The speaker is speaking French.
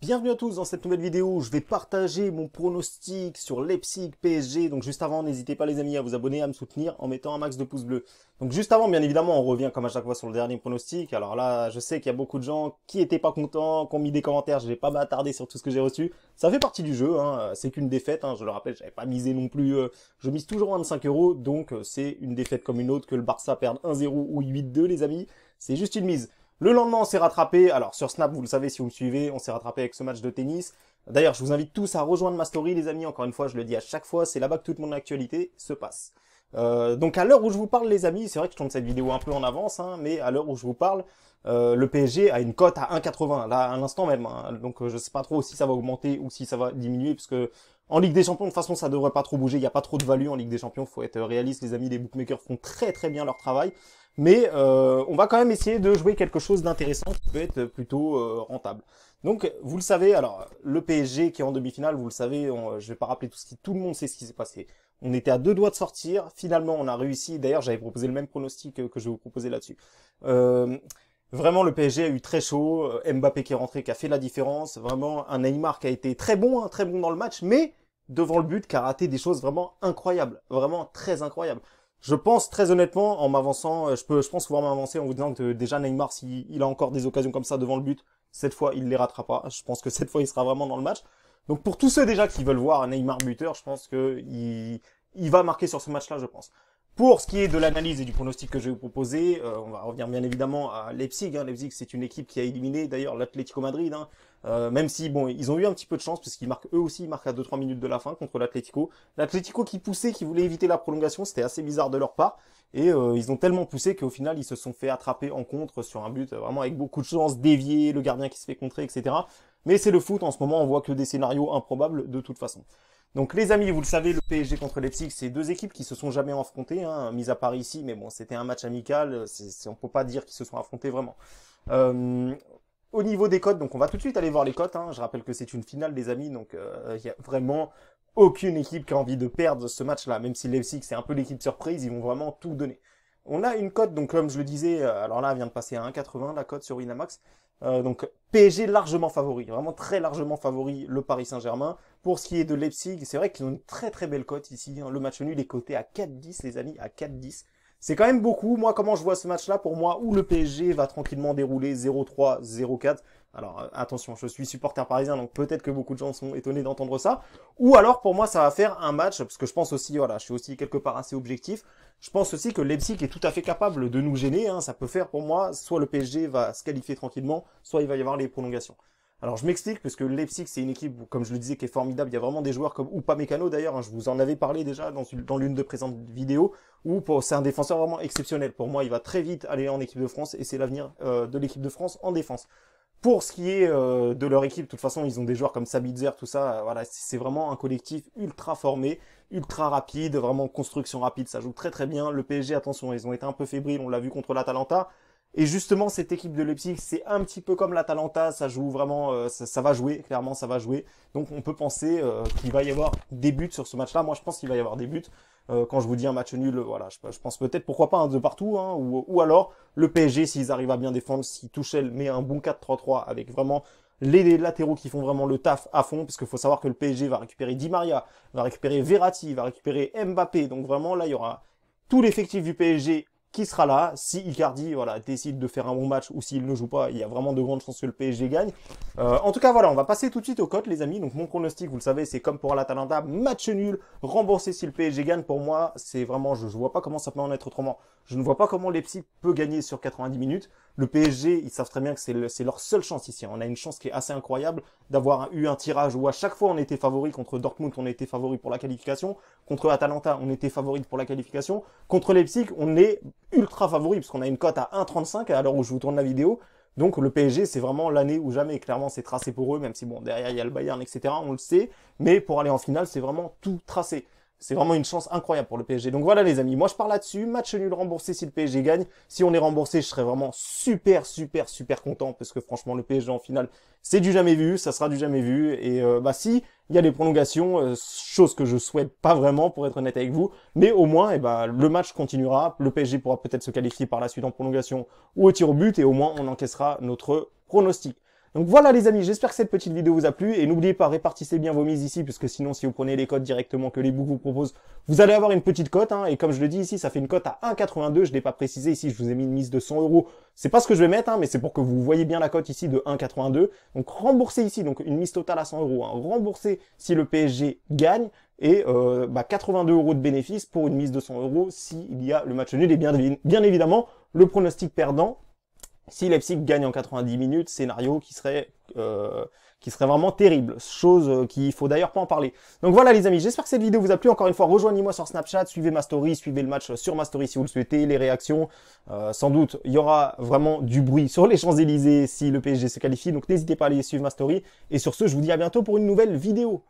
Bienvenue à tous dans cette nouvelle vidéo où je vais partager mon pronostic sur Leipzig PSG. Donc juste avant, n'hésitez pas les amis à vous abonner, à me soutenir en mettant un max de pouces bleus. Donc juste avant, bien évidemment, on revient comme à chaque fois sur le dernier pronostic. Alors là, je sais qu'il y a beaucoup de gens qui étaient pas contents, qui ont mis des commentaires, je vais pas m'attarder sur tout ce que j'ai reçu. Ça fait partie du jeu, hein. C'est qu'une défaite, hein. Je le rappelle, j'avais pas misé non plus, je mise toujours 25 euros, donc c'est une défaite comme une autre, que le Barça perde 1-0 ou 8-2 les amis, c'est juste une mise. Le lendemain, on s'est rattrapé. Alors, sur Snap, vous le savez si vous me suivez, on s'est rattrapé avec ce match de tennis. D'ailleurs, je vous invite tous à rejoindre ma story, les amis. Encore une fois, je le dis à chaque fois, c'est là-bas que toute mon actualité se passe. Donc, à l'heure où je vous parle, les amis, c'est vrai que je tourne cette vidéo un peu en avance, hein, mais à l'heure où je vous parle, le PSG a une cote à 1,80, là, à l'instant même. Hein. Donc, je sais pas trop si ça va augmenter ou si ça va diminuer, parce que en Ligue des Champions, de toute façon, ça devrait pas trop bouger. Il n'y a pas trop de value en Ligue des Champions. Faut être réaliste, les amis. Les bookmakers font très très bien leur travail. Mais on va quand même essayer de jouer quelque chose d'intéressant qui peut être plutôt rentable. Donc, vous le savez, alors le PSG qui est en demi-finale, vous le savez, je vais pas rappeler tout le monde sait ce qui s'est passé. On était à deux doigts de sortir. Finalement, on a réussi. D'ailleurs, j'avais proposé le même pronostic que je vais vous proposer là-dessus. Vraiment, le PSG a eu très chaud. Mbappé qui est rentré, qui a fait la différence. Vraiment, un Neymar qui a été très bon dans le match, mais devant le but, qui a raté des choses vraiment incroyables. Vraiment très incroyables. Je pense très honnêtement, en m'avançant, je pense pouvoir m'avancer en vous disant que déjà Neymar, s'il a encore des occasions comme ça devant le but, cette fois, il les ratera pas. Je pense que cette fois, il sera vraiment dans le match. Donc pour tous ceux déjà qui veulent voir un Neymar buteur, je pense que il va marquer sur ce match-là, je pense. Pour ce qui est de l'analyse et du pronostic que je vais vous proposer, on va revenir bien évidemment à Leipzig. Hein. Leipzig, c'est une équipe qui a éliminé d'ailleurs l'Atlético Madrid. Hein. Même si, bon, ils ont eu un petit peu de chance, parce qu'ils marquent eux aussi, ils marquent à 2-3 minutes de la fin contre l'Atlético. L'Atlético qui poussait, qui voulait éviter la prolongation, c'était assez bizarre de leur part. Et ils ont tellement poussé qu'au final, ils se sont fait attraper en contre sur un but, vraiment avec beaucoup de chance, dévié, le gardien qui se fait contrer, etc. Mais c'est le foot, en ce moment, on voit que des scénarios improbables de toute façon. Donc les amis, vous le savez, le PSG contre Leipzig, c'est deux équipes qui se sont jamais affrontées, hein, mis à part ici, mais bon, c'était un match amical, on peut pas dire qu'ils se sont affrontés vraiment. Au niveau des cotes, donc on va tout de suite aller voir les cotes, hein. Je rappelle que c'est une finale des amis, donc il y a vraiment aucune équipe qui a envie de perdre ce match-là, même si Leipzig c'est un peu l'équipe surprise, ils vont vraiment tout donner. On a une cote, donc comme je le disais, alors là elle vient de passer à 1,80 la cote sur Winamax. Donc PSG largement favori, vraiment très largement favori le Paris Saint-Germain. Pour ce qui est de Leipzig, c'est vrai qu'ils ont une très très belle cote ici. Hein. Le match nul est coté à 4,10 les amis, à 4,10. C'est quand même beaucoup. Moi, comment je vois ce match-là, pour moi, où le PSG va tranquillement dérouler 0-3, 0-4. Alors attention, je suis supporter parisien, donc peut-être que beaucoup de gens sont étonnés d'entendre ça. Ou alors pour moi, ça va faire un match, parce que je pense aussi, voilà, je suis aussi quelque part assez objectif. Je pense aussi que Leipzig est tout à fait capable de nous gêner. Hein. Ça peut faire pour moi, soit le PSG va se qualifier tranquillement, soit il va y avoir les prolongations. Alors je m'explique, parce que Leipzig c'est une équipe, comme je le disais, qui est formidable. Il y a vraiment des joueurs comme Upamecano d'ailleurs, hein, je vous en avais parlé déjà dans l'une de présentes vidéos, où c'est un défenseur vraiment exceptionnel. Pour moi, il va très vite aller en équipe de France, et c'est l'avenir de l'équipe de France en défense. Pour ce qui est de leur équipe, de toute façon, ils ont des joueurs comme Sabitzer, tout ça. Voilà, c'est vraiment un collectif ultra formé, ultra rapide, vraiment construction rapide. Ça joue très très bien. Le PSG, attention, ils ont été un peu fébriles. On l'a vu contre l'Atalanta. Et justement, cette équipe de Leipzig, c'est un petit peu comme l'Atalanta. Ça joue vraiment, ça va jouer. Clairement, ça va jouer. Donc, on peut penser qu'il va y avoir des buts sur ce match-là. Moi, je pense qu'il va y avoir des buts. Quand je vous dis un match nul, voilà, je pense peut-être pourquoi pas un de partout, hein, ou alors le PSG s'ils arrivent à bien défendre, si Tuchel met un bon 4-3-3 avec vraiment les latéraux qui font vraiment le taf à fond, parce qu'il faut savoir que le PSG va récupérer Di Maria, va récupérer Verratti, va récupérer Mbappé, donc vraiment là il y aura tout l'effectif du PSG qui sera là. Si Icardi voilà, décide de faire un bon match ou s'il ne joue pas, il y a vraiment de grandes chances que le PSG gagne. En tout cas, voilà, on va passer tout de suite aux cotes, les amis. Donc mon pronostic, vous le savez, c'est comme pour l'Atalanta, match nul, remboursé si le PSG gagne. Pour moi, c'est vraiment, je vois pas comment ça peut en être autrement. Je ne vois pas comment Leipzig peut gagner sur 90 minutes. Le PSG, ils savent très bien que c'est leur seule chance ici. On a une chance qui est assez incroyable d'avoir eu un tirage où à chaque fois on était favori. Contre Dortmund, on était favori pour la qualification. Contre Atalanta, on était favori pour la qualification. Contre Leipzig, on est ultra favori puisqu'on a une cote à 1,35 à l'heure où je vous tourne la vidéo. Donc le PSG, c'est vraiment l'année ou jamais. Clairement, c'est tracé pour eux, même si bon, derrière, il y a le Bayern, etc. On le sait. Mais pour aller en finale, c'est vraiment tout tracé. C'est vraiment une chance incroyable pour le PSG. Donc voilà les amis, moi je pars là-dessus. Match nul remboursé si le PSG gagne. Si on est remboursé, je serais vraiment super content. Parce que franchement, le PSG en finale, c'est du jamais vu. Ça sera du jamais vu. Et si il y a des prolongations, chose que je souhaite pas vraiment pour être honnête avec vous. Mais au moins, le match continuera. Le PSG pourra peut-être se qualifier par la suite en prolongation ou au tir au but. Et au moins, on encaissera notre pronostic. Donc voilà les amis, j'espère que cette petite vidéo vous a plu et n'oubliez pas, répartissez bien vos mises ici, puisque sinon si vous prenez les cotes directement que les books vous proposent, vous allez avoir une petite cote, hein, et comme je le dis ici, ça fait une cote à 1,82, je ne l'ai pas précisé ici, je vous ai mis une mise de 100 euros, c'est pas ce que je vais mettre, hein, mais c'est pour que vous voyez bien la cote ici de 1,82, donc remboursez ici, donc une mise totale à 100 euros, hein, remboursez si le PSG gagne, et 82 euros de bénéfice pour une mise de 100 euros s'il y a le match nul, et bien évidemment, le pronostic perdant, si Leipzig gagne en 90 minutes, scénario qui serait vraiment terrible, chose qu'il faut d'ailleurs pas en parler. Donc voilà les amis, j'espère que cette vidéo vous a plu. Encore une fois, rejoignez-moi sur Snapchat, suivez ma story, suivez le match sur ma story si vous le souhaitez, les réactions. Sans doute, il y aura vraiment du bruit sur les Champs-Élysées si le PSG se qualifie, donc n'hésitez pas à aller suivre ma story. Et sur ce, je vous dis à bientôt pour une nouvelle vidéo.